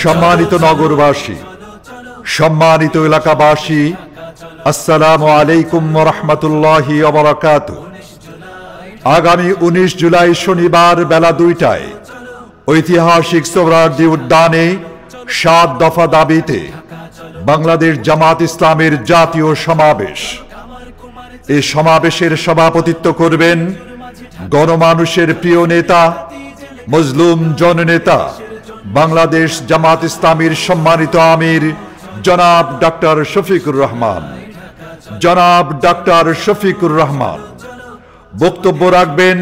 সম্মানিত নগরবাসী, সম্মানিত এলাকাবাসী, আসসালামু আলাইকুম ওয়া রাহমাতুল্লাহি ওয়া বারাকাতুহু। আগামী 19 জুলাই শনিবার বেলা 2টায় ঐতিহাসিক সোহরাওয়ার্দী উদ্যানে 7 দফা দাবিতে বাংলাদেশ জামাত ইসলামের জাতীয় সমাবেশ। এই সমাবেশের সভাপতিত্ব করবেন গণমানুষের প্রিয় নেতা, মজলুম জননেতা, বাংলাদেশ জামাত ইসলামীর সম্মানিত আমির জনাব ডক্টর শফিকুর রহমান। বক্তব্য রাখবেন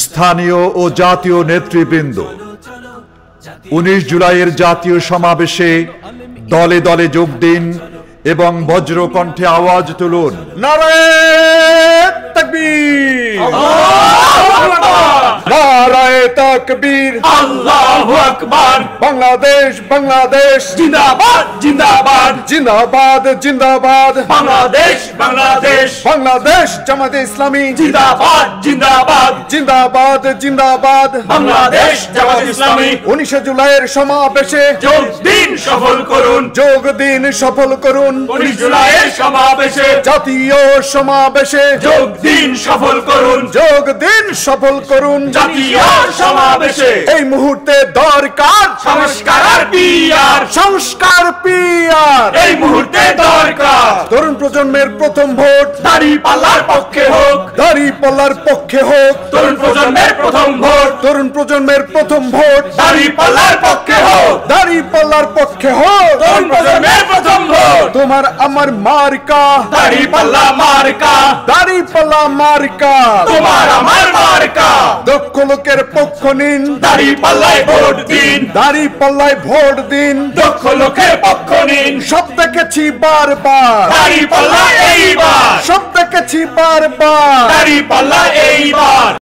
স্থানীয় ও জাতীয় নেতৃবৃন্দ। 19 জুলাইয়ের জাতীয় সমাবেশে দলে দলে যোগ দিন এবং বজ্রকণ্ঠে আওয়াজ তুলুন, নারায়ে তাকবীর, নারায়ে তাকবীর, আল্লাহু আকবার। বাংলাদেশ বাংলাদেশ জিন্দাবাদ জিন্দাবাদ জিন্দাবাদ জিন্দাবাদ, বাংলাদেশ বাংলাদেশ বাংলাদেশ জামাতে ইসলামী জিন্দাবাদ জিন্দাবাদ জিন্দাবাদ জিন্দাবাদ, বাংলাদেশ জামাত ইসলামী 19 জুলাইয়ের সমাবেশে যোগ দিন সফল করুন, যোগ দিন সফল করুন। 19 জুলাইয়ের সমাবেশে জাতীয় সমাবেশে যোগ দিন সফল করুন, যোগ দিন সফল করুন। জাতীয় সমাবেশে এই মুহূর্তে দরকার সংস্কার আর পিআর, সংস্কার পিআর। এই মুহূর্তে দরকার তরুণ প্রজন্মের প্রথম ভোট দাঁড়িপাল্লার পক্ষে হোক, দাঁড়িপাল্লার পক্ষে হোক। তরুণ প্রজন্মের প্রথম ভোট তরুণ প্রজন্মের প্রথম ভোট দাঁড়িপাল্লার পক্ষে হোক, দাঁড়িপাল্লার পক্ষে হোক। তরুণ প্রজন্মের প্রথম ভোট তোমার আমার মার্কা দাঁড়িপাল্লা মার্কা, দাঁড়িপাল্লা মার্কা। তোমার আমার মার্কা। দক্ষ লোকের পক্ষ নিন, দাঁড়িপাল্লায় ভোট দিন, দাঁড়িপাল্লায় ভোট দিন। দক্ষ লোকের পক্ষ নিন, সব দেখেছি বারবার, দাঁড়িপাল্লা এইবার, সব দেখেছি বারবার। দাঁড়িপাল্লা এইবার।